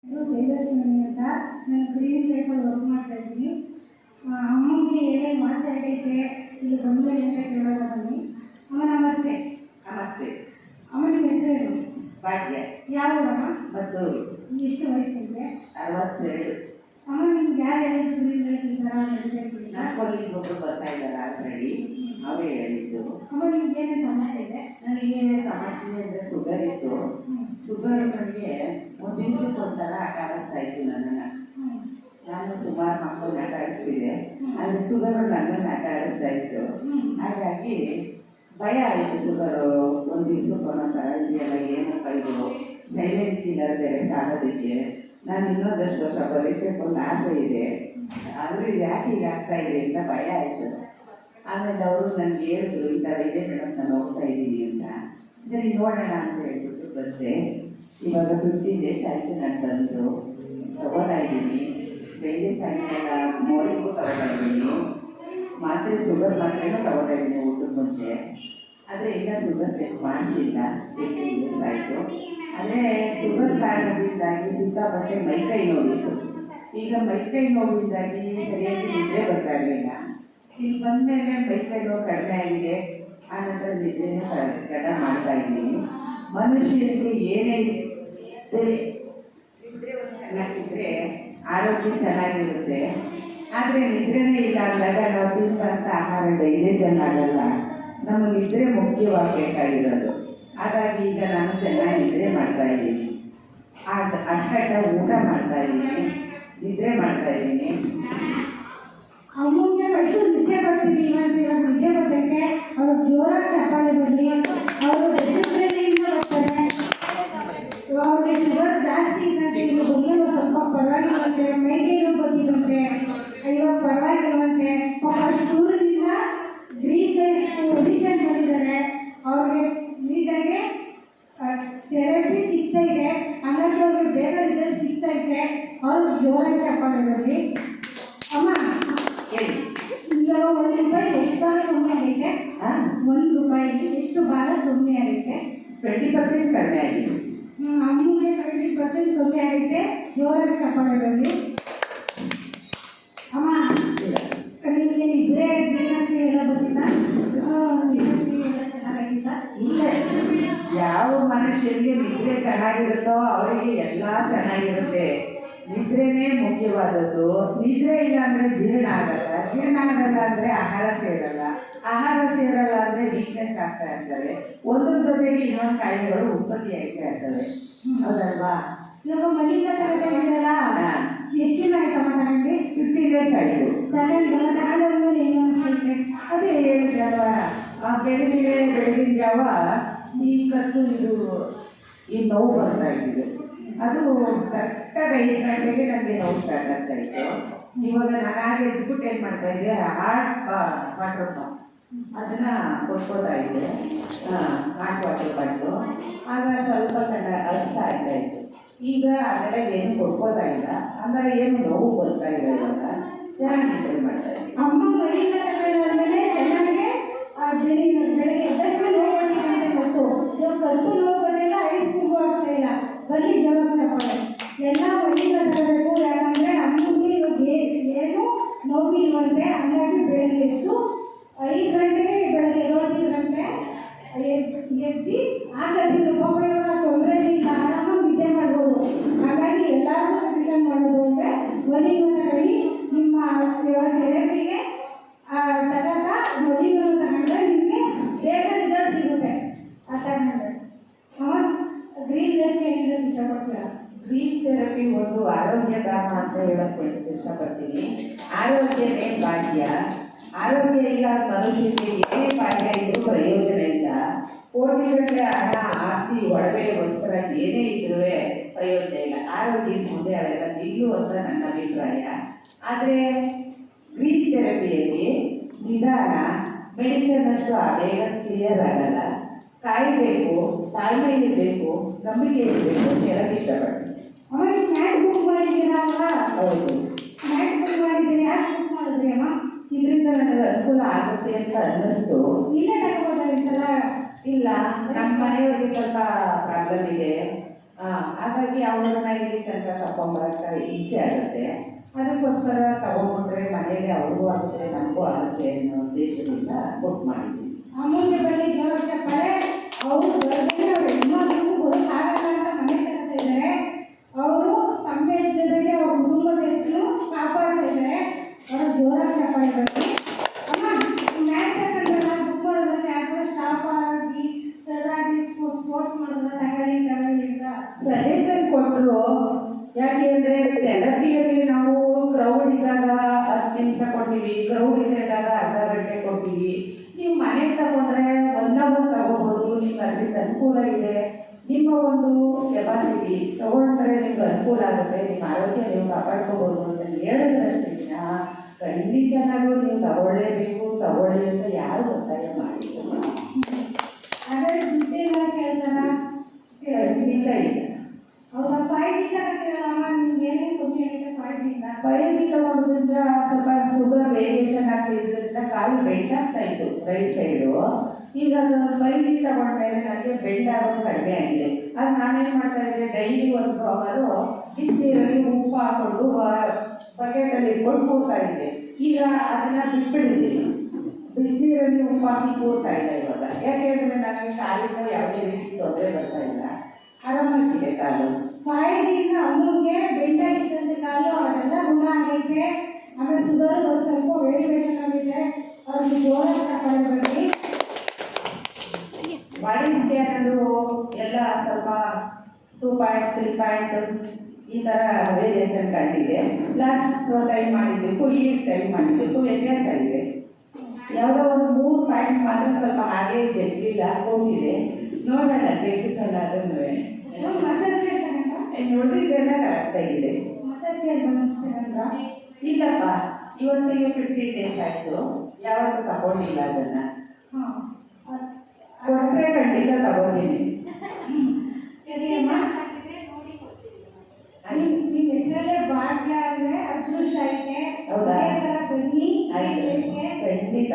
ತೇಜಸ್ವಿನಿ ಅಂತ ನಾನು ಗ್ರೀನ್ ಲೈಫಲ್ಲಿ ವರ್ಕ್ ಮಾಡ್ತಾ ಇದ್ದೀನಿ. ಅಮ್ಮಗೆ ಏನೇನು ವಾಸಿ ಆಗೈತೆ ಇಲ್ಲಿ ಬಂದು ಅಂತ ಕೇಳೋಣ ಬನ್ನಿ. ಅಮ್ಮ ನಮಸ್ತೆ. ನಮಸ್ತೆ. ಅಮ್ಮ ನಿಮ್ಮ ಹೆಸರೇನು? ಭಾಗ್ಯ. ಯಾವ ಊರಮ್ಮ? ಮದ್ದೂರು. ಎಷ್ಟು ವಯಸ್ಸಿದೆ? 62. ಅಮ್ಮ ನಿಮ್ಗೆ ಯಾರು ಹೇಳಿದ್ರು ಗ್ರೀನ್ ಲೈಫ್ ಈ ಥರ ನಡೆಸಿರ್ತೀವಿ? ನಮ್ಮಲ್ಲಿ ಒಬ್ಬರು ಬರ್ತಾ ಇದ್ದಾರೆ ಆಲ್ರೆಡಿ, ಅವರೇ ಹೇಳಿದ್ದು. ಅಮ್ಮ ನಿಮ್ಗೆ ಏನೇನು ಸಮಸ್ಯೆ ಇದೆ? ನನಗೆ ಸಮಸ್ಯೆ ಅಂದರೆ ಶುಗರ್ ಇತ್ತು. ಶುಗರ್ ನನಗೆ ಒಂದು ದಿವಸಕ್ಕೆ ಒಂಥರ ಆಟಾಡಿಸ್ತಾ ಇತ್ತು ನನ್ನನ್ನು. ನಾನು ಸುಮಾರು ಮಕ್ಕಳನ್ನ ಆಟ ಆಡಿಸ್ತಿದ್ದೆ, ಆದರೆ ಶುಗರು ನನ್ನನ್ನು ಆಟ ಆಡಿಸ್ತಾ ಇತ್ತು. ಹಾಗಾಗಿ ಭಯ ಆಯಿತು. ಶುಗರು ಒಂದು ದಿವಸಕ್ಕೆ ಒಂದೊಂಥರ ಇದೆಯಲ್ಲ, ಏನಪ್ಪ ಇದು ಸೈಲೆಂಟ್ ಕಿಲ್ಲರ್ ಬೇರೆ ಸಾಲೋದಕ್ಕೆ. ನಾನು ಇನ್ನೊಂದಷ್ಟು ವರ್ಷ ಬರೀಬೇಕು ಅಂತ ಆಸೆ ಇದೆ, ಆದರೆ ಯಾಕೆ ಈಗ ಆಗ್ತಾ ಇದೆ ಅಂತ ಭಯ ಆಯಿತು. ಆಮೇಲೆ ಅವರು ನನಗೆ ಹೇಳಿದ್ರು, ಈ ಥರ ಇದೆ ಮೇಡಮ್, ನಾನು ಹೋಗ್ತಾ ಇದ್ದೀನಿ ಅಂತ. ಸರಿ ನೋಡೋಣ ಅಂತ ಹೇಳ್ಬಿಟ್ಟು ಬಂದೆ. ಇವಾಗ 15 ಡೇಸ್ ಆಯಿತು ನಾನು ಬಂದು ತಗೋತಾ ಇದ್ದೀನಿ. ಬೆಳಿಗ್ಗೆ ಸಾಯಂಕಾಲ 3 ತಗೋತಾ ಇದ್ದೀನಿ. ಮಾತ್ರೆ ಶುಗರ್ ಮಾತ್ರೆನೂ ತಗೋತಾ ಇದ್ದೀನಿ ಊಟದ ಮುಂಚೆ. ಆದರೆ ಈಗ ಶುಗರ್ ಚೆಕ್ ಮಾಡಿಸಿಲ್ಲ, 15 ಡೇಸ್ ಆಯಿತು. ಅದೇ ಶುಗರ್ ಕಾರಣದಿಂದಾಗಿ ಸಿಕ್ಕಾಪಟ್ಟೆ ಮೈಕೈ ನೋವಿತ್ತು. ಈಗ ಮೈಕೈ ನೋವಿಂದಾಗಿ ಸರಿಯಾಗಿ ನಿದ್ರೆ ಬರ್ತಾ ಇರಲಿಲ್ಲ. ಇಲ್ಲಿ ಬಂದಮೇಲೆ ಮೈಕೈ ನೋವು ಕಡಿಮೆ ಆಗಿದೆ. ಆನಂತರ ನಿದ್ರೆನೂ ಕಡಿಮೆ ಮಾಡ್ತಾ ಇದ್ದೀನಿ. ಮನುಷ್ಯರಿಗೆ ಏನೇ ನಿದ್ರೆ ಒಂದು ಚೆನ್ನಾಗಿದ್ದರೆ ಆರೋಗ್ಯ ಚೆನ್ನಾಗಿರುತ್ತೆ. ಆದರೆ ನಿದ್ರೆನೇ ಇಲ್ಲ ಅಂದಾಗ ನಾವು ತಿಂದಂಥ ಆಹಾರ ಡೈಜೆಷನ್ ಆಗಲ್ಲ. ನಮ್ಮ ನಿದ್ರೆ ಮುಖ್ಯವಾಗಬೇಕಾಗಿರೋದು. ಹಾಗಾಗಿ ಈಗ ನಾನು ಚೆನ್ನಾಗಿ ನಿದ್ರೆ ಮಾಡ್ತಾ ಇದ್ದೀನಿ. ಅಷ್ಟ ಊಟ ಮಾಡ್ತಾ ಇದ್ದೀನಿ, ನಿದ್ರೆ ಮಾಡ್ತಾ ಇದ್ದೀನಿ. ಅಮ್ಮಂಗೆ ಫಸ್ಟು ನಿದ್ದೆ ಬರ್ತೀನಿ, ಇವಾಗ ನಿದ್ದೆ ಬರ್ತೈತೆ. ಅವರು ಜೋರಾಗಿ ಚಪ್ಪಾಳೆ ಬರಲಿ, ಅವರು ಡಿಸಿಪ್ಲಿನಿಂದ ಬರ್ತಾರೆ. ಅವ್ರಿಗೆ ಶುಗರ್ ಜಾಸ್ತಿ ಇದ್ದಂತೆ, ಈಗ ಬಗ್ಗೆ ಸ್ವಲ್ಪ ಪರವಾಗಿಲ್ವಂತೆ, ಮೈಕೈನೂ ಬಂದಿದಂತೆ, ಇವಾಗ ಪರವಾಗಿಲ್ವಂತೆ. ಪಾಪ ಸ್ಕೂಲಿಂದ ಗ್ರೀನ್ ಲೈಫ್ ಆಡಿಷನ್ ಮಾಡಿದ್ದಾರೆ. ಅವ್ರಿಗೆ ನೀಟಾಗಿ ಥೆರಪಿ ಸಿಗ್ತೈತೆ, ಹಾಗಾಗಿ ಅವ್ರಿಗೆ ಬೇಗ ರಿಸಲ್ಟ್ ಸಿಗ್ತೈತೆ. ಅವ್ರಿಗೆ ಜೋರಾಗಿ ಚಪ್ಪಾಳೆ ಬರಲಿ. ಅಮ್ಮ ಈಗ 1 ರೂಪಾಯಿ ಎಷ್ಟು ಭಾಗ ಕಮ್ಮಿ ಆಗೈತೆ? 1 ರೂಪಾಯಿಗೆ ಎಷ್ಟು ಭಾಗ ಕಮ್ಮಿ ಆಗೈತೆ? 20% ಕಡಿಮೆ ಆಗಿದೆ. ಅಮ್ಮಗೆ 20% ಕಮ್ಮಿ ಆಗೈತೆ. ಜೋರಾಗಿ ಚಪ್ಪಾಳೆ ಬರಲಿ. ಅಮ್ಮ ನಿಮಗೆ ನಿದ್ರೆ ಜೀರ್ಣಕ್ರಿಯೆ ಎಲ್ಲ ಬಂದಿಲ್ಲ? ಜೀರ್ಣಕ್ರಿಯೆ ಎಲ್ಲ ಚೆನ್ನಾಗಿಲ್ಲ? ಇಲ್ಲ, ಯಾವ ಮನುಷ್ಯರಿಗೆ ನಿದ್ರೆ ಚೆನ್ನಾಗಿರುತ್ತೋ ಅವರಿಗೆ ಎಲ್ಲ ಚೆನ್ನಾಗಿರುತ್ತೆ. ನಿದ್ರೆನೇ ಮುಖ್ಯವಾದದ್ದು. ನಿದ್ರೆ ಇಲ್ಲ ಅಂದರೆ ಜೀರ್ಣ ಆಗಲ್ಲ, ಜೀರ್ಣ ಆಗಲ್ಲ ಅಂದರೆ ಆಹಾರ ಸೇರಲ್ಲ, ಆಹಾರ ಸೇರಲ್ಲ ಅಂದರೆ ವೀಕ್ನೆಸ್ ಆಗ್ತಾ ಇರ್ತಾರೆ. ಒಂದ್ರ ಜೊತೆಗೆ ಇನ್ನೊಂದು ಕಾಯಿಲೆಗಳು ಉತ್ಪತ್ತಿ ಆಗ್ತಾ ಇರ್ತವೆ. ಹೌದಲ್ವಾ? ಇವಾಗ ಮಲ್ಲಿಗೆ ತಗೋತಿದ್ದೀರಲ್ಲ, ಎಷ್ಟು ದಿನ ಆಯ್ತಮ್ಮ ತಗೊಂಡು? 15 ಡೇಸ್ ಆಯಿತು. ತಗೊಂಡ್ಮೇಲೆ ಏನು ಅನಿಸ್ತೈತೆ? ಅದೇ ಹೇಳಿದ್ರಲ್ವ, ಬೆಳಗಿನ ಜಾವ ಈ ಕತ್ತು ಇದು ಈ ನೋವು ಬರ್ತಾ ಇದ್ದಿದೆ. ಅದು ಕರೆಕ್ಟಾಗಿ 5 ಗಂಟೆಗೆ ನನಗೆ ನೋವು ಸ್ಟಾರ್ಟ್ ಆಗ್ತಾ ಇತ್ತು. ಇವಾಗ ನಾನು ಹಾಗೆ ಎದ್ಬಿಟ್ಟು ಏನು ಮಾಡ್ತಾ ಇದ್ದೆ, ಹಾಟ್ ವಾಟರ್ ಅದನ್ನು ಕೊಟ್ಕೋತಾ ಇದ್ದೆ. ಹಾಟ್ ವಾಟರ್ ಬಾಟ್ಲು ಆಗ ಸ್ವಲ್ಪ ಅರ್ಥ ಆಗ್ತಾ ಇತ್ತು. ಈಗ ಅದೆಲ್ಲ ಏನು ಕೊಡ್ಕೋತಾ ಇಲ್ಲ, ಅಂದರೆ ಏನು ನೋವು ಬರ್ತಾ ಇಲ್ಲ. ಇವಾಗ ಚೆನ್ನಾಗಿ ಮಾಡ್ತಾ ಇದ್ದೆ. ಅಮ್ಮ ಮಲ್ಲಿಗೆ ತಗೊಂಡಾದ್ಮೇಲೆ ಚೆನ್ನಾಗಿ ಬೆಳಿಗ್ಗೆ ಎದ್ದಷ್ಟು ನೋವು ಬಂದಿದೆ ಕತ್ತು. ಇವಾಗ ಕತ್ತು ನೋವು ಬಂದಿಲ್ಲ, ಐಸ್ ಕ್ಯೂಬ್ ಆಗ್ತಾ ಇಲ್ಲ. ಬರೀ ಜೋರಾಗಿ ಚಪ್ಪಾಳೆ. ಎಲ್ಲ ಮಲ್ಲಿಗೆ ತಗೋಬೇಕು. ಯಾಕಂದರೆ ಅಮ್ಮಗೆ ಇವಾಗ ಏನು ನೋವಿಲ್ವಂತೆ. ಹಂಗಾಗಿ ಬೆಳಗ್ಗೆ ಎದ್ದು 5 ಗಂಟೆಗೆ ಬೆಳಗ್ಗೆ 7 ಗಂಟೆ ಎದ್ದು ಆಗದಿದ್ರು ಪಾಪ ಇವಾಗ ತೊಂದರೆ ಇಲ್ಲ, ಆರಾಮಾಗಿ ನಿದ್ದೆ ಮಾಡ್ಬೋದು. ಹಾಗಾಗಿ ಎಲ್ಲರಿಗೂ ಸಜೆಷನ್ ಮಾಡೋದು ಅಂದರೆ ಮಲ್ಲಿಗೆ ಕೈ ನಿಮ್ಮ ಥೆರಪಿಗೆ ತಗಕ ಮಲ್ಲಿಗೆ ತಗೊಂಡ್ರೆ ನಿಮಗೆ ಬೇಗ ರಿಸಲ್ಟ್ ಸಿಗುತ್ತೆ. ಆ ತಗೊಂಡ್ರೆ ಗ್ರೀನ್ ಲೈಫ್ಗೆ ಏನು ಹೇಳೋಕ್ಕೆ ಇಷ್ಟಪಡ್ತೀರಾ? ಗ್ರೀನ್ ಥೆರಪಿ ಒಂದು ಆರೋಗ್ಯ ಧಾಮ ಅಂತ ಹೇಳಕ್ಕೆ ಇಷ್ಟಪಡ್ತೀನಿ. ಆರೋಗ್ಯನೇ ಭಾಗ್ಯ. ಆರೋಗ್ಯ ಇಲ್ಲ ಮನುಷ್ಯನಿಗೆ ಏನೇ ಭಾಗ್ಯ ಇದ್ರೂ ಪ್ರಯೋಜನ ಇಲ್ಲ. ಕೋಟಿಗಟ್ಟಲೆ ಹಣ, ಆಸ್ತಿ, ಒಡವೆ, ವಸ್ತ್ರ ಏನೇ ಇದ್ರೂ ಪ್ರಯೋಜನ ಇಲ್ಲ. ಆರೋಗ್ಯದ ಮುಂದೆ ಅವೆಲ್ಲ ನಿಲ್ಲು ಅಂತ ನನ್ನ ಅಭಿಪ್ರಾಯ. ಆದರೆ ಗ್ರೀನ್ ಥೆರಪಿಯಲ್ಲಿ ನಿಧಾನ, ಮೆಡಿಸಿನ್ ಅಷ್ಟು ಬೇಗ ಕ್ಲಿಯರ್ ಆಗಲ್ಲ. ಕಾಯಬೇಕು, ತಾಳ್ಮೆ ಇರಬೇಕು, ನಂಬಿಕೆ ಇರಬೇಕು ಅಂತ ಹೇಳಕ್ಕೆ ಇಷ್ಟಪಡ್ತೀನಿ. ಅವರಿಗೆ ಮ್ಯಾಟ್ ಬುಕ್ ಮಾಡಿದ್ದೀರಾ ಅಲ್ವಾ? ಹೌದು, ಮ್ಯಾಟ್ ಬುಕ್ ಮಾಡಿದ್ದೀರಿ. ಯಾಕೆ ಬುಕ್ ಮಾಡಿದ್ರಿ ಅಮ್ಮ? ಇದರಿಂದ ನನಗೆ ಅನುಕೂಲ ಆಗುತ್ತೆ ಅಂತ ಅನ್ನಿಸ್ತು. ಇಲ್ಲೇ ತಗೋಬೋದಾಗಿತ್ತಲ್ಲ? ಇಲ್ಲ, ನಮ್ಮ ಮನೆಯವರಿಗೆ ಸ್ವಲ್ಪ ಪ್ರಾಬ್ಲಮ್ ಇದೆ. ಹಾಗಾಗಿ ಅವ್ರನ್ನ ಇಲ್ಲಿ ತನಕ ತಗೊಂಬರಕ್ಕೆ ಈಸಿ ಆಗುತ್ತೆ. ಅದಕ್ಕೋಸ್ಕರ ತಗೊಂಡ್ಬಿಟ್ರೆ ಮನೇಲಿ ಅವ್ರಿಗೂ ಆಗುತ್ತೆ ನಮಗೂ ಆಗುತ್ತೆ ಅನ್ನೋ ಉದ್ದೇಶದಿಂದ ಬುಕ್ ಮಾಡಿದ್ವಿ. ಅಮೂಲ್ಯ ಬಳಿ ಜೋರಾಕ್ಷ ಪಡೆ ಅವರು ಹೊರಗಡೆ ಅವ್ರ ಹೆಣ್ಮಕ್ಳಿಗೂ ಬರೋಕ್ಕಾಗಲ್ಲ ಅಂತ ಮನೆ ತಗೋತಾ ಇದ್ದಾರೆ. ಅವರು ತಮ್ಮ ಜೊತೆಗೆ ಅವ್ರ ಕುಟುಂಬದ ಹೆಸರು ಕಾಪಾಡ್ತಾ ಇದ್ದಾರೆ. ಅವರ ಜೋರಾಕ್ಷ ಪಡೆ ಬಗ್ಗೆ ಅಮ್ಮ ಮ್ಯಾಚ್ ತಗೊಂಡ್ರೆ ಬುಕ್ ಮಾಡೋದ್ರಲ್ಲಿ ಯಾಕಂದ್ರೆ ಸ್ಟಾಫ್ ಆಗಿ ಸರ್ ಆಗಿ ಸ್ಪೋರ್ಟ್ಸ್ ಮಾಡೋದ್ರ ತಗೊಳ್ಳಿ ಅಂತ ಸಜೆಷನ್ ಕೊಟ್ಟರು. ಯಾಕೆ ಅಂದರೆ ಥೆರಪಿಯಲ್ಲಿ ನಾವು ಕ್ರೌಡ್ ಇದ್ದಾಗ 10 ನಿಮಿಷ ಕೊಡ್ತೀವಿ, ಕ್ರೌಡ್ ಇದ್ದಾಗ ಅರ್ಧ ಗಂಟೆ ಕೊಡ್ತೀವಿ. ನೀವು ಮನೆಗೆ ತಗೊಂಡ್ರೆ 1 ಅವರ್ ತಗೋಬೋದು. ನಿಮ್ಗೆ ಅದರಿಂದ ಅನುಕೂಲ ಇದೆ. ನಿಮ್ಮ ಒಂದು ಕೆಪಾಸಿಟಿ ತಗೊಂಡ್ರೆ ನಿಮ್ಗೆ ಅನುಕೂಲ ಆಗುತ್ತೆ. ನಿಮ್ಮ ಆರೋಗ್ಯ ನೀವು ಕಾಪಾಡ್ಕೋಬೋದು ಅಂತ ಹೇಳಿದ್ರಷ್ಟೇ ಕಂಡೀಷನ್ ಆಗು ನೀವು ತಗೊಳ್ಳೇಬೇಕು ತಗೊಳ್ಳಿ ಅಂತ ಯಾರು ಒತ್ತಾಯ ಮಾಡಿದ್ರು. ಅದೇ ದುಡ್ಡೇನ ಕೇಳ್ತಾರ ಇಲ್ಲ ಇಲ್ಲ ಅವ್ರ 5G ತಗೋತೀರಲ್ಲಮ್ಮ, ನಿಮ್ಗೆ ಏನೇನು ಕಮ್ಮಿ ಆಗಿದೆ 5G? 5G ತಗೊಂಡ್ರಿಂದ ಸ್ವಲ್ಪ ಶುಗರ್ ವೇರಿಯೇಷನ್ ಆಗ್ತಿದ್ರಿಂದ ಕಾಲು ಬೆಂಡ್ ಆಗ್ತಾ ಇತ್ತು ರೈಟ್ ಸೈಡು. ಈಗ ಅದು 5G ತಗೊಂಡ್ಮೇಲೆ ನನಗೆ ಬೆಂಡ್ ಆಗೋದು ಕಡಿಮೆ ಆಗಿದೆ. ಅದು ನಾನೇನು ಮಾಡ್ತಾ ಇದ್ದೆ, ಡೈಲಿ 1 ಅವರು ಬಿಸಿನೀರಲ್ಲಿ ಉಪ್ಪು ಹಾಕೊಂಡು ಬಕೆಟಲ್ಲಿ ಇಟ್ಕೊಂಡು ಕೂರ್ತಾ ಇದ್ದೆ. ಈಗ ಅದನ್ನ ಬಿಟ್ಬಿಟ್ಟಿದ್ದೀನಿ. ಬಿಸಿನೀರಲ್ಲಿ ಉಪ್ಪು ಹಾಕಿ ಕೂರ್ತಾ ಇಲ್ಲ ಇವಾಗ. ಯಾಕೆಂದರೆ ನನಗೆ ಕಾಲಿಂದ ಯಾವುದೇ ರೀತಿ ತೊಂದರೆ ಬರ್ತಾ ಇಲ್ಲ, ಆರಾಮಾಗಿದೆ ಕಾಲು. 5Gಯಿಂದ ಅಮ್ಮನಿಗೆ ಬೆಂಡಾಗಿದ್ದಂತೆ ಕಾಲು ಅವರೆಲ್ಲ ಗುಣ ಆಗೈತೆ. ಆಮೇಲೆ ಶುಗರ್ ಸ್ವಲ್ಪ ವೇರಿಯೇಷನ್ ಆಗಿದೆ. ಅವ್ರಿಗೆ ಜೋರಾಕ್ಷ ಪಡೆ ಬಗ್ಗೆ ಬಾಡಿ ಸ್ಕ್ಯಾನರು ಎಲ್ಲ ಸ್ವಲ್ಪ 2 ಪಾಯಿಂಟ್ 3 ಪಾಯಿಂಟ್ ಈ ಥರ ವೇರಿಯೇಷನ್ ಕಂಡಿದೆ. ಲಾಸ್ಟ್ ಟೈಮ್ ಮಾಡಿದ್ದಕ್ಕೂ ಈ ಟೈಮ್ ಮಾಡಿದ್ದಕ್ಕೂ ವ್ಯತ್ಯಾಸ ಇದೆ. ಯಾವುದೋ ಒಂದು 3 ಪಾಯಿಂಟ್ ಮಾತ್ರ ಸ್ವಲ್ಪ ಹಾಗೆ ಜಗ್ಗಿಲ್ಲ ಹೋಗಿದೆ. ನೋಡೋಣ ಜಗ್ಗಿಸೋಣ ಅದನ್ನು. ಮಸಾಜ್ ನೋಡಿದ್ದೆಲ್ಲ ಕರೆಕ್ಟಾಗಿದೆ. ಮಸಾಜ್ ಬಂದಿಲ್ಲ ಇಲ್ಲಪ್ಪ, ಇವತ್ತಿಗೆ 50 days ಆಯಿತು. ಯಾವತ್ತೂ ತಗೊಂಡಿಲ್ಲ ಅದನ್ನು. ಕೊಟ್ಟರೆ ಖಂಡಿತ ತಗೋತೀನಿ. ಸರಿ ಅಮ್ಮ, ನಿಮ್ಮ ಹೆಸರಲ್ಲೇ ಭಾಗ್ಯ ಅಂದರೆ ಅದೃಷ್ಟ ಐತೆ. ಹೌದಾ? ಬನ್ನಿ ಆಯ್ತು ಖಂಡಿತ.